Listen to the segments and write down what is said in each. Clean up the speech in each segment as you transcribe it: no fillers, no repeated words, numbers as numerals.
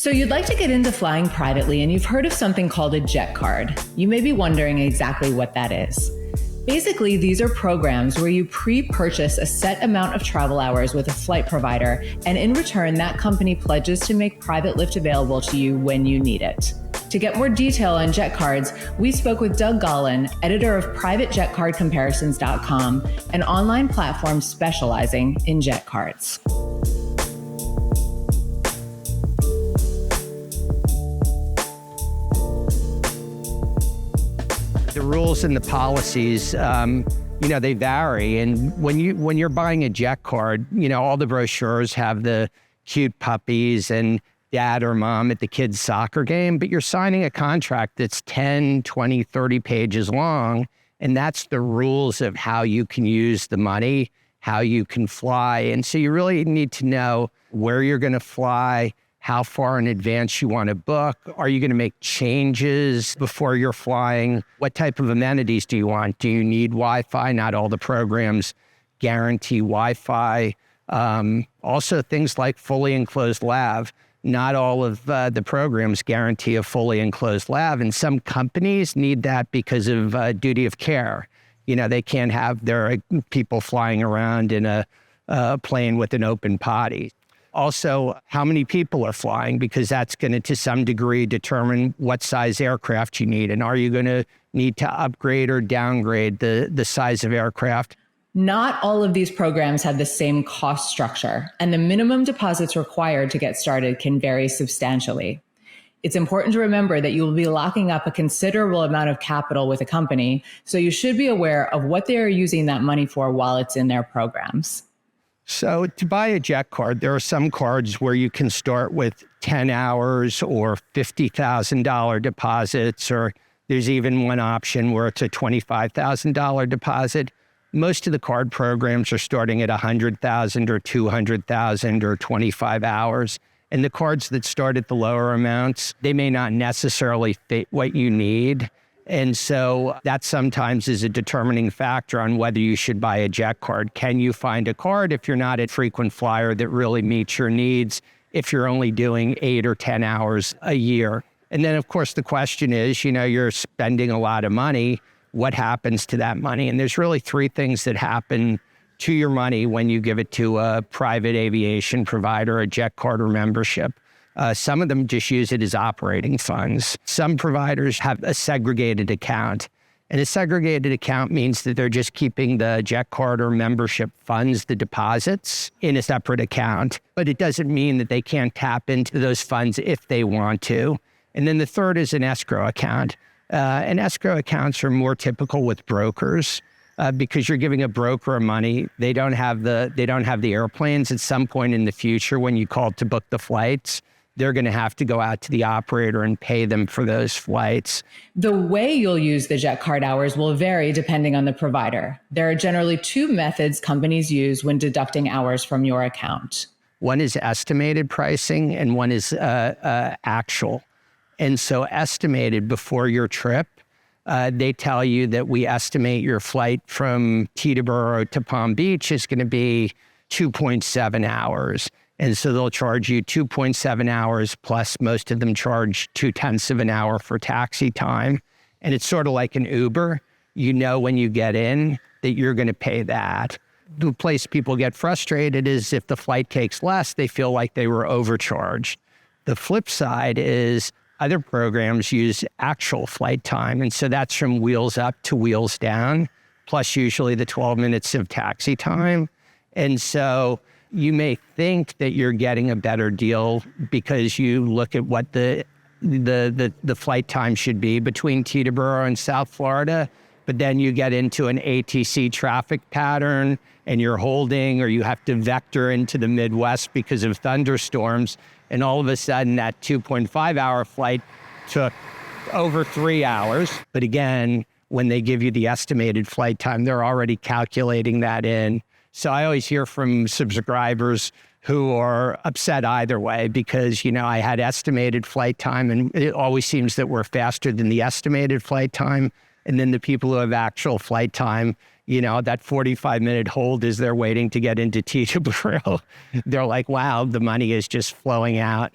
So you'd like to get into flying privately and you've heard of something called a jet card. You may be wondering exactly what that is. Basically, these are programs where you pre-purchase a set amount of travel hours with a flight provider, and in return, that company pledges to make private lift available to you when you need it. To get more detail on jet cards, we spoke with Doug Gollan, editor of privatejetcardcomparisons.com, an online platform specializing in jet cards. The rules and the policies, they vary. And when you're buying a jet card, all the brochures have the cute puppies and dad or mom at the kids' soccer game, but you're signing a contract that's 10, 20, 30 pages long. And that's the rules of how you can use the money, how you can fly. And so you really need to know where you're going to fly, how far in advance you want to book. Are you going to make changes before you're flying? What type of amenities do you want? Do you need Wi-Fi? Not all the programs guarantee Wi-Fi. Also, things like fully enclosed lav. Not all of the programs guarantee a fully enclosed lav, and some companies need that because of duty of care. They can't have their people flying around in a plane with an open potty. Also, how many people are flying, because that's going to some degree, determine what size aircraft you need. And are you going to need to upgrade or downgrade the size of aircraft? Not all of these programs have the same cost structure, and the minimum deposits required to get started can vary substantially. It's important to remember that you will be locking up a considerable amount of capital with a company, so you should be aware of what they are using that money for while it's in their programs. So to buy a jet card, there are some cards where you can start with 10 hours or $50,000 deposits, or there's even one option where it's a $25,000 deposit. Most of the card programs are starting at 100,000 or 200,000 or 25 hours. And the cards that start at the lower amounts, they may not necessarily fit what you need. And so that sometimes is a determining factor on whether you should buy a jet card. Can you find a card, if you're not a frequent flyer, that really meets your needs if you're only doing 8 or 10 hours a year? And then, of course, the question is, you're spending a lot of money. What happens to that money? And there's really 3 things that happen to your money when you give it to a private aviation provider, a jet card or membership. Some of them just use it as operating funds. Some providers have a segregated account. And a segregated account means that they're just keeping the jet card or membership funds, the deposits, in a separate account. But it doesn't mean that they can't tap into those funds if they want to. And then the third is an escrow account. And escrow accounts are more typical with brokers because you're giving a broker money. They don't have the airplanes. At some point in the future, when you call to book the flights, they're going to have to go out to the operator and pay them for those flights. The way you'll use the jet card hours will vary depending on the provider. There are generally 2 methods companies use when deducting hours from your account. One is estimated pricing and one is actual. And so estimated before your trip, they tell you that we estimate your flight from Teterboro to Palm Beach is going to be 2.7 hours. And so they'll charge you 2.7 hours, plus most of them charge 0.2 of an hour for taxi time. And it's sort of like an Uber. When you get in that you're going to pay that. The place people get frustrated is if the flight takes less, they feel like they were overcharged. The flip side is other programs use actual flight time. And so that's from wheels up to wheels down, plus usually the 12 minutes of taxi time. And so you may think that you're getting a better deal because you look at what the flight time should be between Teterboro and South Florida, but then you get into an ATC traffic pattern and you're holding, or you have to vector into the Midwest because of thunderstorms, and all of a sudden that 2.5 hour flight took over 3 hours. But again, when they give you the estimated flight time, they're already calculating that in. So I always hear from subscribers who are upset either way because, I had estimated flight time and it always seems that we're faster than the estimated flight time. And then the people who have actual flight time, that 45-minute hold as they're waiting to get into Teterboro, they're like, wow, the money is just flowing out.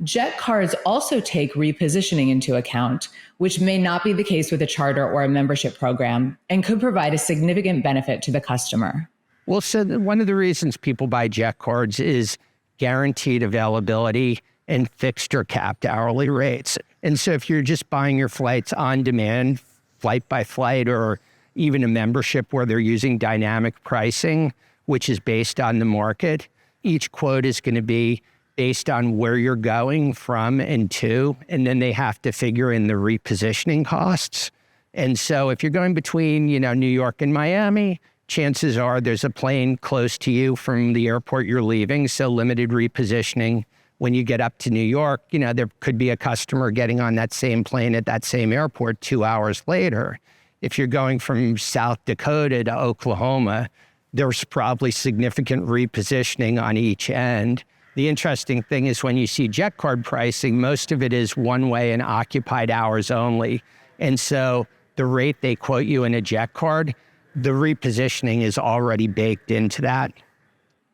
Jet cards also take repositioning into account, which may not be the case with a charter or a membership program and could provide a significant benefit to the customer. Well, so one of the reasons people buy jet cards is guaranteed availability and fixed or capped hourly rates. And so if you're just buying your flights on demand, flight by flight, or even a membership where they're using dynamic pricing, which is based on the market, each quote is going to be based on where you're going from and to, and then they have to figure in the repositioning costs. And so if you're going between, New York and Miami, chances are there's a plane close to you from the airport you're leaving, so limited repositioning. When you get up to New York, there could be a customer getting on that same plane at that same airport 2 hours later. If you're going from South Dakota to Oklahoma, there's probably significant repositioning on each end. The interesting thing is when you see jet card pricing, most of it is one way and occupied hours only. And so the rate they quote you in a jet card, the repositioning is already baked into that.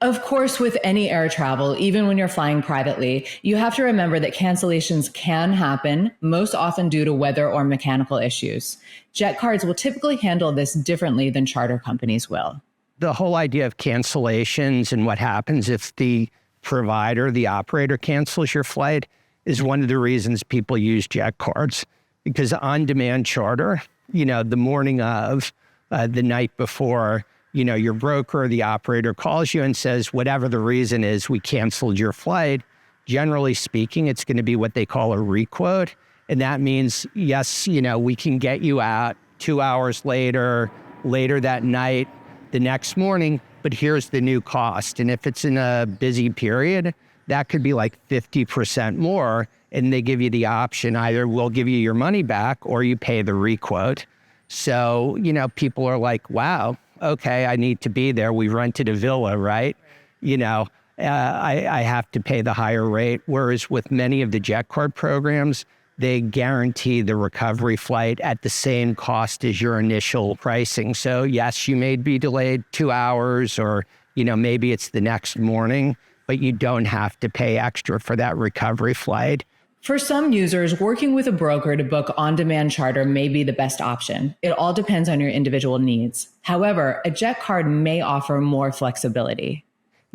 Of course, with any air travel, even when you're flying privately, you have to remember that cancellations can happen, most often due to weather or mechanical issues. Jet cards will typically handle this differently than charter companies will. The whole idea of cancellations and what happens if the provider, the operator cancels your flight is one of the reasons people use jet cards. Because on-demand charter, the morning of, the night before, your broker or the operator calls you and says, whatever the reason is, we canceled your flight. Generally speaking, it's going to be what they call a requote. And that means, yes, we can get you out 2 hours later that night, the next morning, but here's the new cost. And if it's in a busy period, that could be like 50% more. And they give you the option, either we'll give you your money back or you pay the requote. So, people are like, wow, okay, I need to be there. We rented a villa, right? I have to pay the higher rate. Whereas with many of the jet card programs, they guarantee the recovery flight at the same cost as your initial pricing. So yes, you may be delayed 2 hours or, maybe it's the next morning, but you don't have to pay extra for that recovery flight. For some users, working with a broker to book on-demand charter may be the best option. It all depends on your individual needs. However, a jet card may offer more flexibility.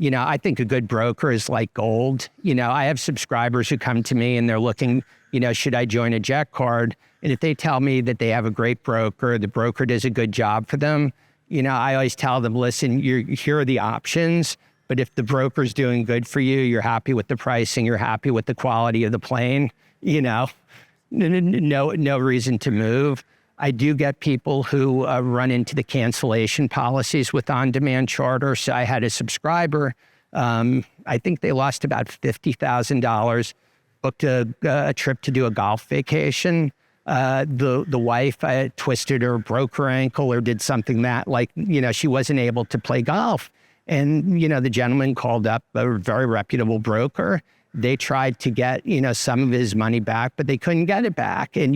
I think a good broker is like gold. I have subscribers who come to me and they're looking, should I join a jet card? And if they tell me that they have a great broker, the broker does a good job for them, I always tell them, listen, here are the options. But if the broker's doing good for you, you're happy with the pricing, you're happy with the quality of the plane, no reason to move. I do get people who run into the cancellation policies with on-demand charter. So I had a subscriber, I think they lost about $50,000, booked a trip to do a golf vacation. The wife twisted or broke her ankle or did something that she wasn't able to play golf. And, the gentleman called up a very reputable broker. They tried to get, some of his money back, but they couldn't get it back. And,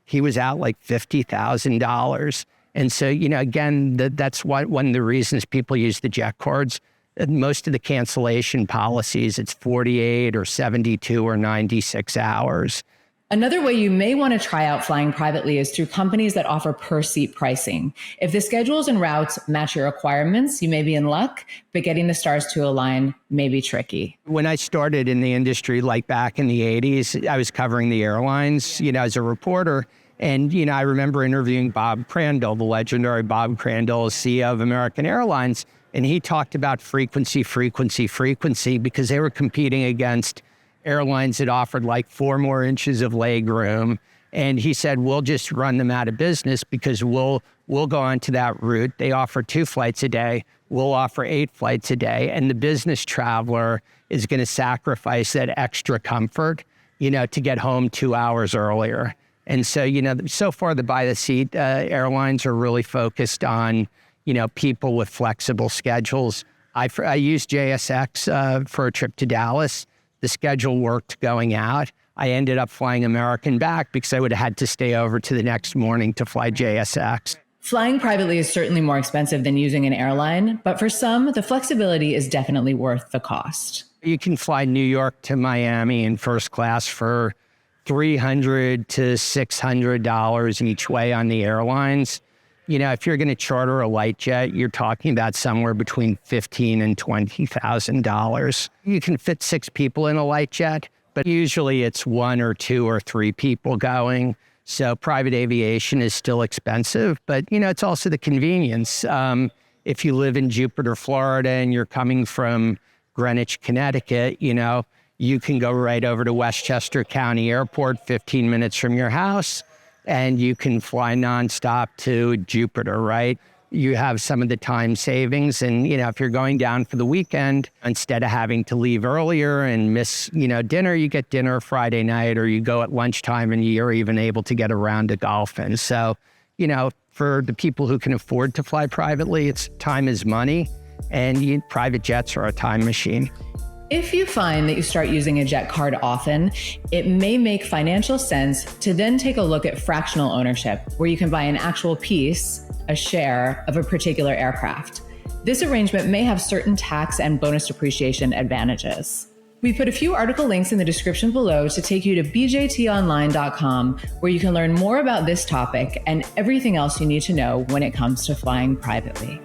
he was out like $50,000. And so, again, that's one of the reasons people use the jet cards. Most of the cancellation policies, it's 48 or 72 or 96 hours. Another way you may want to try out flying privately is through companies that offer per-seat pricing. If the schedules and routes match your requirements, you may be in luck, but getting the stars to align may be tricky. When I started in the industry, like back in the 80s, I was covering the airlines, as a reporter. And, I remember interviewing Bob Crandall, the legendary Bob Crandall, CEO of American Airlines. And he talked about frequency, because they were competing against airlines that offered like 4 more inches of leg room. And he said, we'll just run them out of business because we'll go onto that route. They offer 2 flights a day. We'll offer 8 flights a day. And the business traveler is going to sacrifice that extra comfort, to get home 2 hours earlier. And so, so far the by-the-seat airlines are really focused on, people with flexible schedules. I used JSX for a trip to Dallas. The schedule worked going out. I ended up flying American back because I would have had to stay over to the next morning to fly JSX. Flying privately is certainly more expensive than using an airline, but for some, the flexibility is definitely worth the cost. You can fly New York to Miami in first class for $300 to $600 each way on the airlines. You know, if you're going to charter a light jet, you're talking about somewhere between $15,000 and $20,000. You can fit 6 people in a light jet, but usually it's 1 or 2 or 3 people going. So private aviation is still expensive, but, you know, it's also the convenience. If you live in Jupiter, Florida, and you're coming from Greenwich, Connecticut, you know, you can go right over to Westchester County Airport, 15 minutes from your house, and you can fly nonstop to Jupiter, right? You have some of the time savings. And, you know, if you're going down for the weekend, instead of having to leave earlier and miss, you know, dinner, you get dinner Friday night, or you go at lunchtime and you're even able to get around to golfing. So, you know, for the people who can afford to fly privately, it's time is money, and private jets are a time machine. If you find that you start using a jet card often, it may make financial sense to then take a look at fractional ownership, where you can buy an actual piece, a share of a particular aircraft. This arrangement may have certain tax and bonus depreciation advantages. We put a few article links in the description below to take you to bjtonline.com, where you can learn more about this topic and everything else you need to know when it comes to flying privately.